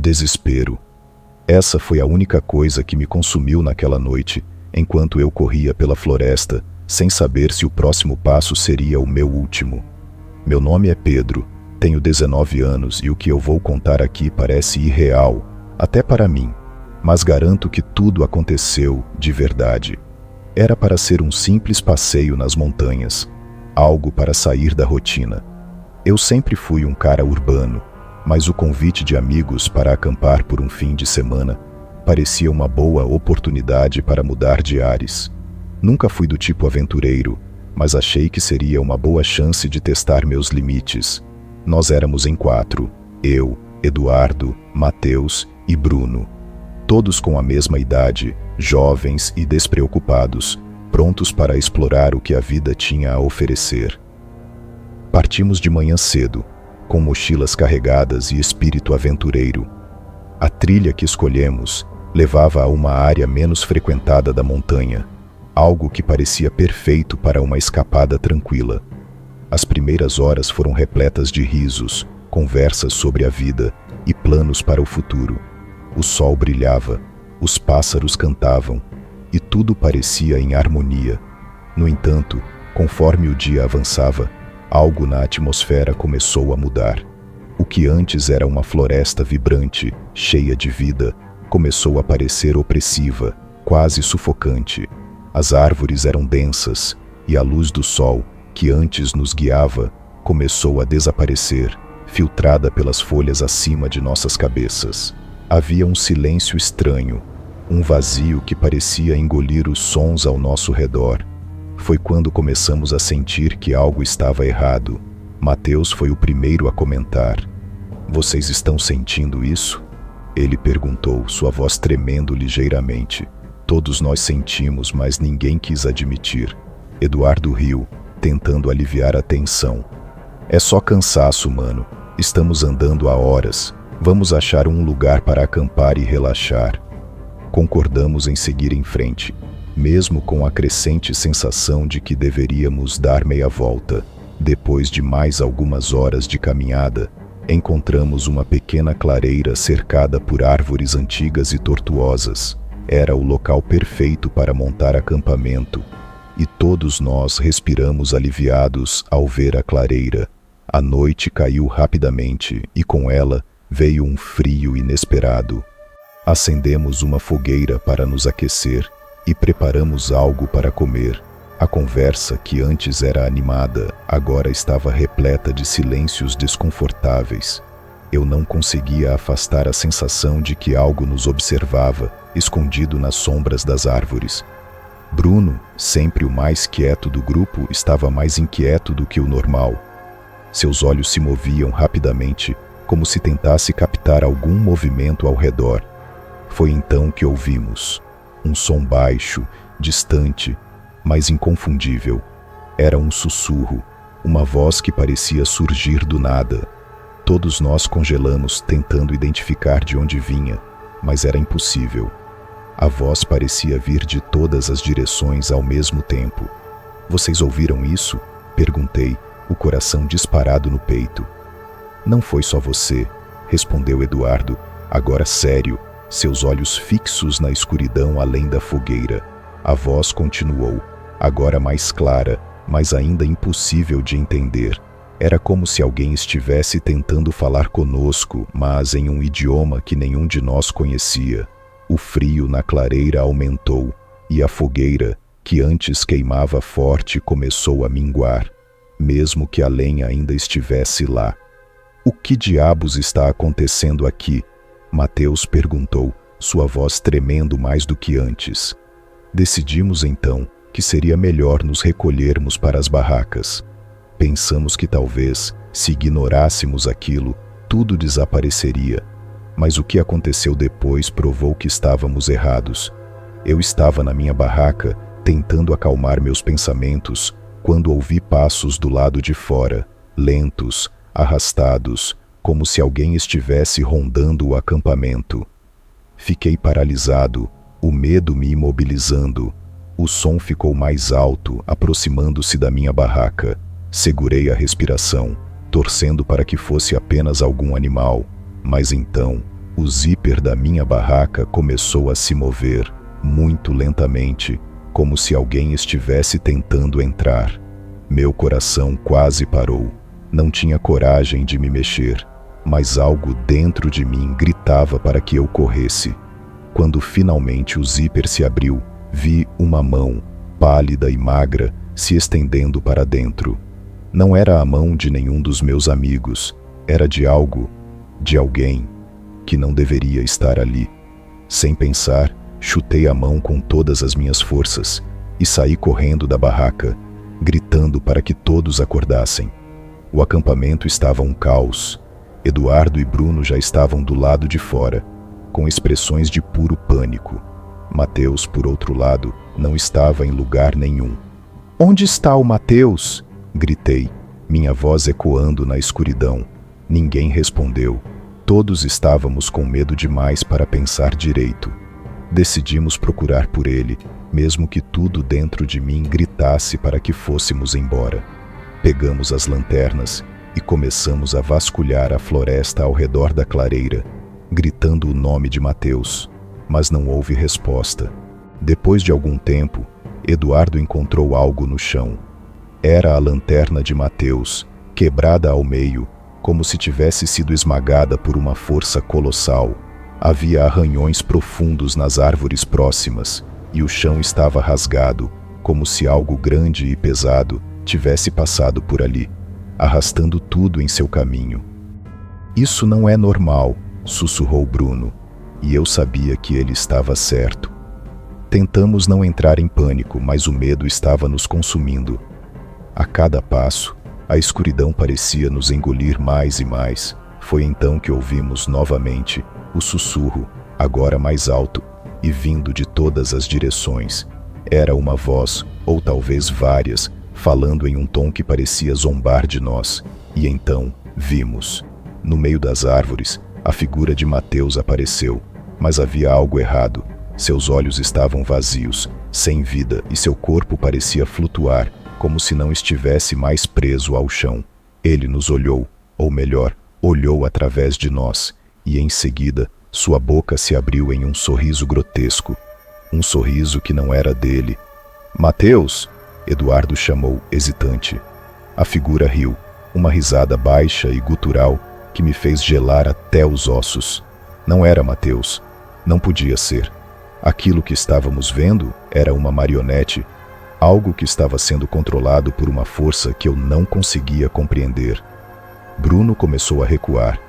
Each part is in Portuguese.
desespero. Essa foi a única coisa que me consumiu naquela noite, enquanto eu corria pela floresta, sem saber se o próximo passo seria o meu último. Meu nome é Pedro, tenho 19 anos e o que eu vou contar aqui parece irreal, até para mim, mas garanto que tudo aconteceu de verdade. Era para ser um simples passeio nas montanhas, algo para sair da rotina. Eu sempre fui um cara urbano, mas o convite de amigos para acampar por um fim de semana parecia uma boa oportunidade para mudar de ares. Nunca fui do tipo aventureiro, mas achei que seria uma boa chance de testar meus limites. Nós éramos em 4, eu, Eduardo, Mateus e Bruno. Todos com a mesma idade, jovens e despreocupados, prontos para explorar o que a vida tinha a oferecer. Partimos de manhã cedo, com mochilas carregadas e espírito aventureiro. A trilha que escolhemos levava a uma área menos frequentada da montanha, algo que parecia perfeito para uma escapada tranquila. As primeiras horas foram repletas de risos, conversas sobre a vida e planos para o futuro. O sol brilhava, os pássaros cantavam, e tudo parecia em harmonia. No entanto, conforme o dia avançava, algo na atmosfera começou a mudar. O que antes era uma floresta vibrante, cheia de vida, começou a parecer opressiva, quase sufocante. As árvores eram densas, e a luz do sol, que antes nos guiava, começou a desaparecer, filtrada pelas folhas acima de nossas cabeças. Havia um silêncio estranho, um vazio que parecia engolir os sons ao nosso redor. Foi quando começamos a sentir que algo estava errado. Mateus foi o primeiro a comentar. "Vocês estão sentindo isso?" Ele perguntou, sua voz tremendo ligeiramente. Todos nós sentimos, mas ninguém quis admitir. Eduardo riu, tentando aliviar a tensão. "É só cansaço, mano. Estamos andando há horas. Vamos achar um lugar para acampar e relaxar." Concordamos em seguir em frente, mesmo com a crescente sensação de que deveríamos dar meia volta. Depois de mais algumas horas de caminhada, encontramos uma pequena clareira cercada por árvores antigas e tortuosas. Era o local perfeito para montar acampamento, e todos nós respiramos aliviados ao ver a clareira. A noite caiu rapidamente e com ela veio um frio inesperado. Acendemos uma fogueira para nos aquecer e preparamos algo para comer. A conversa, que antes era animada, agora estava repleta de silêncios desconfortáveis. Eu não conseguia afastar a sensação de que algo nos observava, escondido nas sombras das árvores. Bruno, sempre o mais quieto do grupo, estava mais inquieto do que o normal. Seus olhos se moviam rapidamente, como se tentasse captar algum movimento ao redor. Foi então que ouvimos um som baixo, distante, mas inconfundível. Era um sussurro, uma voz que parecia surgir do nada. Todos nós congelamos, tentando identificar de onde vinha, mas era impossível. A voz parecia vir de todas as direções ao mesmo tempo. "Vocês ouviram isso?" perguntei, o coração disparado no peito. "Não foi só você", respondeu Eduardo, agora sério, seus olhos fixos na escuridão além da fogueira. A voz continuou, agora mais clara, mas ainda impossível de entender. Era como se alguém estivesse tentando falar conosco, mas em um idioma que nenhum de nós conhecia. O frio na clareira aumentou, e a fogueira, que antes queimava forte, começou a minguar, mesmo que a lenha ainda estivesse lá. "O que diabos está acontecendo aqui?" Mateus perguntou, sua voz tremendo mais do que antes. Decidimos então que seria melhor nos recolhermos para as barracas. Pensamos que talvez, se ignorássemos aquilo, tudo desapareceria. Mas o que aconteceu depois provou que estávamos errados. Eu estava na minha barraca, tentando acalmar meus pensamentos, quando ouvi passos do lado de fora, lentos, arrastados, como se alguém estivesse rondando o acampamento. Fiquei paralisado, o medo me imobilizando. O som ficou mais alto, aproximando-se da minha barraca. Segurei a respiração, torcendo para que fosse apenas algum animal. Mas então, O zíper da minha barraca começou a se mover, muito lentamente, como se alguém estivesse tentando entrar. Meu coração quase parou. Não tinha coragem de me mexer, mas algo dentro de mim gritava para que eu corresse. Quando finalmente o zíper se abriu, vi uma mão, pálida e magra, se estendendo para dentro. Não era a mão de nenhum dos meus amigos, era de alguém, que não deveria estar ali. Sem pensar, chutei a mão com todas as minhas forças e saí correndo da barraca, gritando para que todos acordassem. O acampamento estava um caos. Eduardo e Bruno já estavam do lado de fora, com expressões de puro pânico. Mateus, por outro lado, não estava em lugar nenhum. "Onde está o Mateus?" gritei, minha voz ecoando na escuridão. Ninguém respondeu. Todos estávamos com medo demais para pensar direito. Decidimos procurar por ele, mesmo que tudo dentro de mim gritasse para que fôssemos embora. Pegamos as lanternas e começamos a vasculhar a floresta ao redor da clareira, gritando o nome de Mateus, mas não houve resposta. Depois de algum tempo, Eduardo encontrou algo no chão. Era a lanterna de Mateus, quebrada ao meio, como se tivesse sido esmagada por uma força colossal. Havia arranhões profundos nas árvores próximas, e o chão estava rasgado, como se algo grande e pesado tivesse passado por ali, arrastando tudo em seu caminho. "Isso não é normal", sussurrou Bruno, e eu sabia que ele estava certo. Tentamos não entrar em pânico, mas o medo estava nos consumindo. A cada passo, a escuridão parecia nos engolir mais e mais. Foi então que ouvimos novamente o sussurro, agora mais alto e vindo de todas as direções. Era uma voz, ou talvez várias, falando em um tom que parecia zombar de nós. E então vimos. No meio das árvores, a figura de Mateus apareceu, mas havia algo errado. Seus olhos estavam vazios, sem vida, e seu corpo parecia flutuar, como se não estivesse mais preso ao chão. Ele nos olhou, ou melhor, olhou através de nós, e em seguida, sua boca se abriu em um sorriso grotesco. Um sorriso que não era dele. "Mateus!" Eduardo chamou, hesitante. A figura riu, uma risada baixa e gutural que me fez gelar até os ossos. Não era Mateus. Não podia ser. Aquilo que estávamos vendo era uma marionete, algo que estava sendo controlado por uma força que eu não conseguia compreender. Bruno começou a recuar,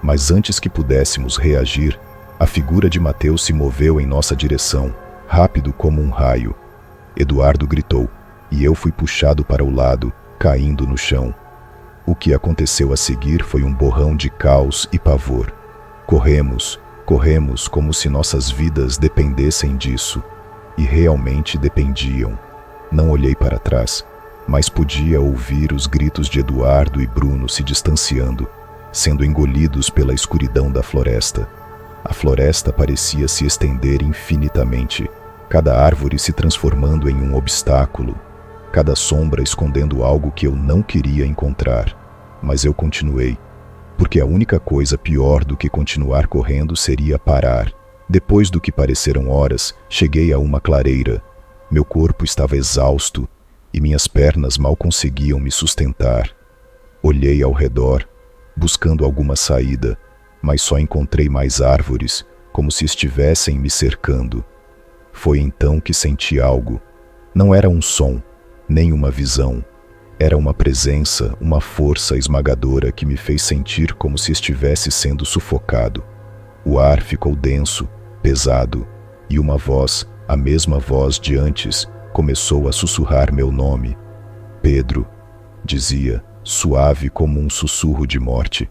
mas antes que pudéssemos reagir, a figura de Mateus se moveu em nossa direção, rápido como um raio. Eduardo gritou, e eu fui puxado para o lado, caindo no chão. O que aconteceu a seguir foi um borrão de caos e pavor. Corremos como se nossas vidas dependessem disso, e realmente dependiam. Não olhei para trás, mas podia ouvir os gritos de Eduardo e Bruno se distanciando, sendo engolidos pela escuridão da floresta. A floresta parecia se estender infinitamente, cada árvore se transformando em um obstáculo, cada sombra escondendo algo que eu não queria encontrar. Mas eu continuei, porque a única coisa pior do que continuar correndo seria parar. Depois do que pareceram horas, cheguei a uma clareira. Meu corpo estava exausto e minhas pernas mal conseguiam me sustentar. Olhei ao redor, buscando alguma saída, mas só encontrei mais árvores, como se estivessem me cercando. Foi então que senti algo. Não era um som, nem uma visão. Era uma presença, uma força esmagadora que me fez sentir como se estivesse sendo sufocado. O ar ficou denso, pesado, e uma voz, a mesma voz de antes, começou a sussurrar meu nome. "Pedro", dizia, suave como um sussurro de morte.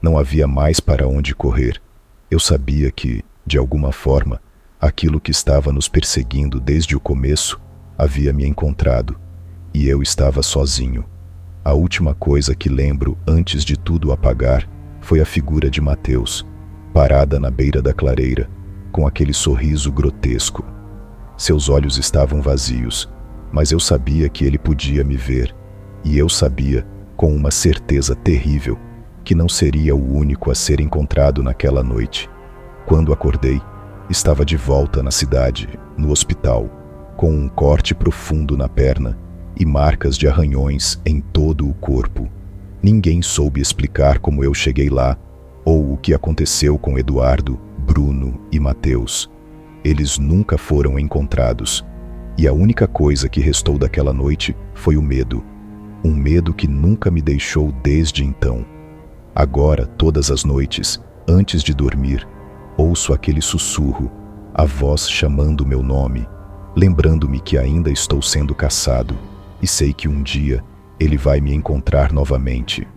Não havia mais para onde correr. Eu sabia que, de alguma forma, aquilo que estava nos perseguindo desde o começo havia me encontrado. E eu estava sozinho. A última coisa que lembro antes de tudo apagar foi a figura de Mateus, parada na beira da clareira, com aquele sorriso grotesco. Seus olhos estavam vazios, mas eu sabia que ele podia me ver, e eu sabia, com uma certeza terrível, que não seria o único a ser encontrado naquela noite. Quando acordei, estava de volta na cidade, no hospital, com um corte profundo na perna e marcas de arranhões em todo o corpo. Ninguém soube explicar como eu cheguei lá ou o que aconteceu com Eduardo, Bruno e Mateus. Eles nunca foram encontrados, e a única coisa que restou daquela noite foi o medo. Um medo que nunca me deixou desde então. Agora, todas as noites, antes de dormir, ouço aquele sussurro, a voz chamando meu nome, lembrando-me que ainda estou sendo caçado, e sei que um dia ele vai me encontrar novamente.